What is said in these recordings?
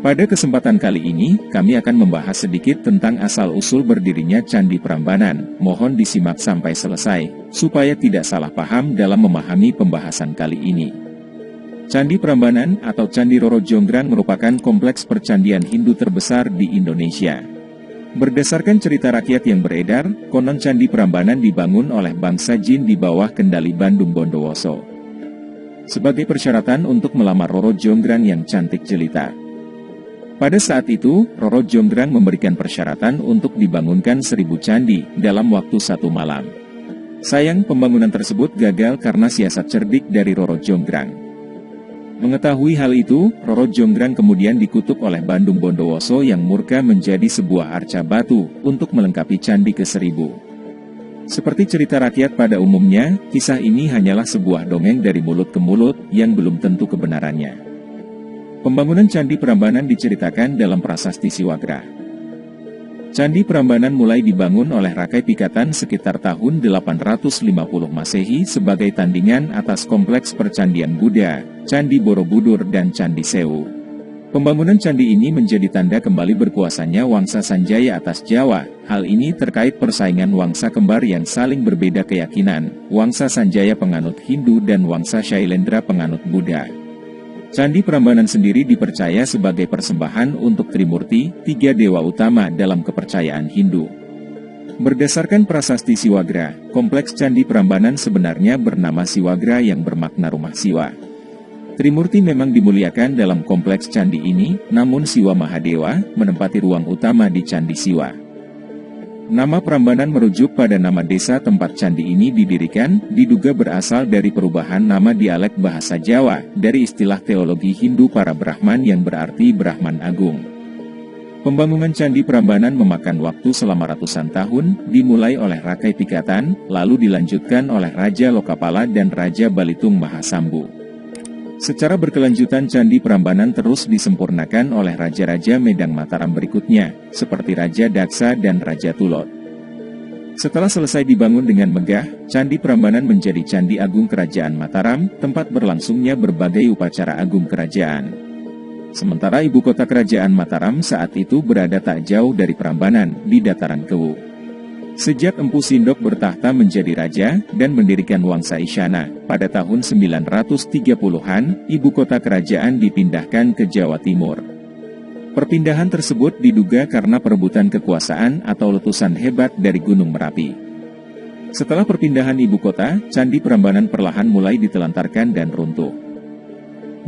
Pada kesempatan kali ini, kami akan membahas sedikit tentang asal-usul berdirinya Candi Prambanan. Mohon disimak sampai selesai, supaya tidak salah paham dalam memahami pembahasan kali ini. Candi Prambanan atau Candi Roro Jonggrang merupakan kompleks percandian Hindu terbesar di Indonesia. Berdasarkan cerita rakyat yang beredar, konon Candi Prambanan dibangun oleh bangsa Jin di bawah kendali Bandung Bondowoso. Sebagai persyaratan untuk melamar Roro Jonggrang yang cantik jelita. Pada saat itu, Roro Jonggrang memberikan persyaratan untuk dibangunkan 1000 candi dalam waktu 1 malam. Sayang, pembangunan tersebut gagal karena siasat cerdik dari Roro Jonggrang. Mengetahui hal itu, Roro Jonggrang kemudian dikutuk oleh Bandung Bondowoso yang murka menjadi sebuah arca batu untuk melengkapi candi ke-1000. Seperti cerita rakyat pada umumnya, kisah ini hanyalah sebuah dongeng dari mulut ke mulut yang belum tentu kebenarannya. Pembangunan Candi Prambanan diceritakan dalam prasasti Siwagra. Candi Prambanan mulai dibangun oleh Rakai Pikatan sekitar tahun 850 Masehi sebagai tandingan atas kompleks percandian Buddha, Candi Borobudur dan Candi Sewu. Pembangunan candi ini menjadi tanda kembali berkuasanya Wangsa Sanjaya atas Jawa. Hal ini terkait persaingan wangsa kembar yang saling berbeda keyakinan, Wangsa Sanjaya penganut Hindu dan Wangsa Shailendra penganut Buddha. Candi Prambanan sendiri dipercaya sebagai persembahan untuk Trimurti, 3 dewa utama dalam kepercayaan Hindu. Berdasarkan prasasti Siwagra, kompleks Candi Prambanan sebenarnya bernama Siwagra yang bermakna rumah Siwa. Trimurti memang dimuliakan dalam kompleks candi ini, namun Siwa Mahadewa menempati ruang utama di Candi Siwa. Nama Prambanan merujuk pada nama desa tempat candi ini didirikan, diduga berasal dari perubahan nama dialek bahasa Jawa, dari istilah teologi Hindu para Brahman yang berarti Brahman Agung. Pembangunan Candi Prambanan memakan waktu selama ratusan tahun, dimulai oleh Rakai Pikatan, lalu dilanjutkan oleh Raja Lokapala dan Raja Balitung Mahasambu. Secara berkelanjutan Candi Prambanan terus disempurnakan oleh Raja-Raja Medang Mataram berikutnya, seperti Raja Daksa dan Raja Tulot. Setelah selesai dibangun dengan megah, Candi Prambanan menjadi Candi Agung Kerajaan Mataram, tempat berlangsungnya berbagai upacara agung kerajaan. Sementara ibu kota Kerajaan Mataram saat itu berada tak jauh dari Prambanan, di dataran Kewu. Sejak Empu Sindok bertahta menjadi raja dan mendirikan Wangsa Isyana, pada tahun 930-an, ibu kota kerajaan dipindahkan ke Jawa Timur. Perpindahan tersebut diduga karena perebutan kekuasaan atau letusan hebat dari Gunung Merapi. Setelah perpindahan ibu kota, Candi Prambanan perlahan mulai ditelantarkan dan runtuh.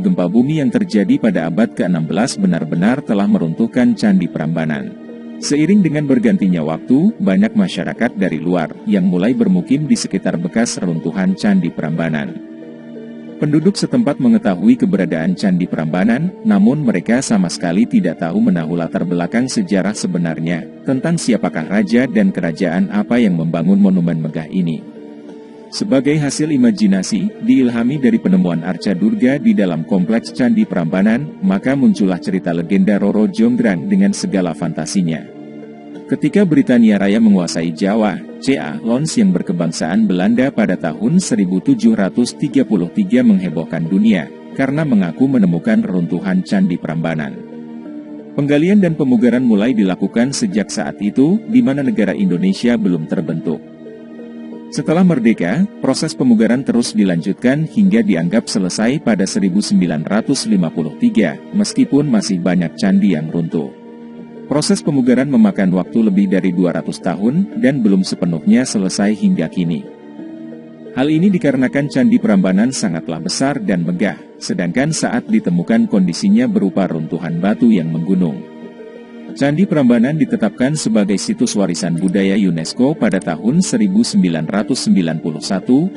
Gempa bumi yang terjadi pada abad ke-16 benar-benar telah meruntuhkan Candi Prambanan. Seiring dengan bergantinya waktu, banyak masyarakat dari luar yang mulai bermukim di sekitar bekas reruntuhan Candi Prambanan. Penduduk setempat mengetahui keberadaan Candi Prambanan, namun mereka sama sekali tidak tahu menahu latar belakang sejarah sebenarnya, tentang siapakah raja dan kerajaan apa yang membangun monumen megah ini. Sebagai hasil imajinasi, diilhami dari penemuan arca Durga di dalam kompleks Candi Prambanan, maka muncullah cerita legenda Roro Jonggrang dengan segala fantasinya. Ketika Britania Raya menguasai Jawa, C.A. Lons yang berkebangsaan Belanda pada tahun 1733 menghebohkan dunia, karena mengaku menemukan reruntuhan Candi Prambanan. Penggalian dan pemugaran mulai dilakukan sejak saat itu, di mana negara Indonesia belum terbentuk. Setelah merdeka, proses pemugaran terus dilanjutkan hingga dianggap selesai pada 1953, meskipun masih banyak candi yang runtuh. Proses pemugaran memakan waktu lebih dari 200 tahun, dan belum sepenuhnya selesai hingga kini. Hal ini dikarenakan Candi Prambanan sangatlah besar dan megah, sedangkan saat ditemukan kondisinya berupa runtuhan batu yang menggunung. Candi Prambanan ditetapkan sebagai situs warisan budaya UNESCO pada tahun 1991,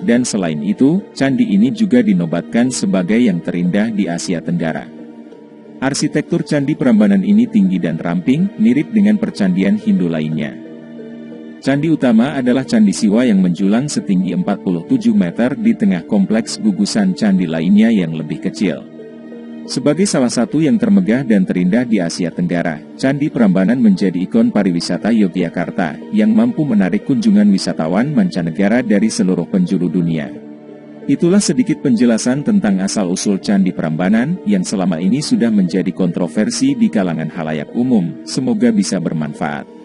dan selain itu, candi ini juga dinobatkan sebagai yang terindah di Asia Tenggara. Arsitektur Candi Prambanan ini tinggi dan ramping, mirip dengan percandian Hindu lainnya. Candi utama adalah Candi Siwa yang menjulang setinggi 47 meter di tengah kompleks gugusan candi lainnya yang lebih kecil. Sebagai salah satu yang termegah dan terindah di Asia Tenggara, Candi Prambanan menjadi ikon pariwisata Yogyakarta, yang mampu menarik kunjungan wisatawan mancanegara dari seluruh penjuru dunia. Itulah sedikit penjelasan tentang asal-usul Candi Prambanan yang selama ini sudah menjadi kontroversi di kalangan halayak umum. Semoga bisa bermanfaat.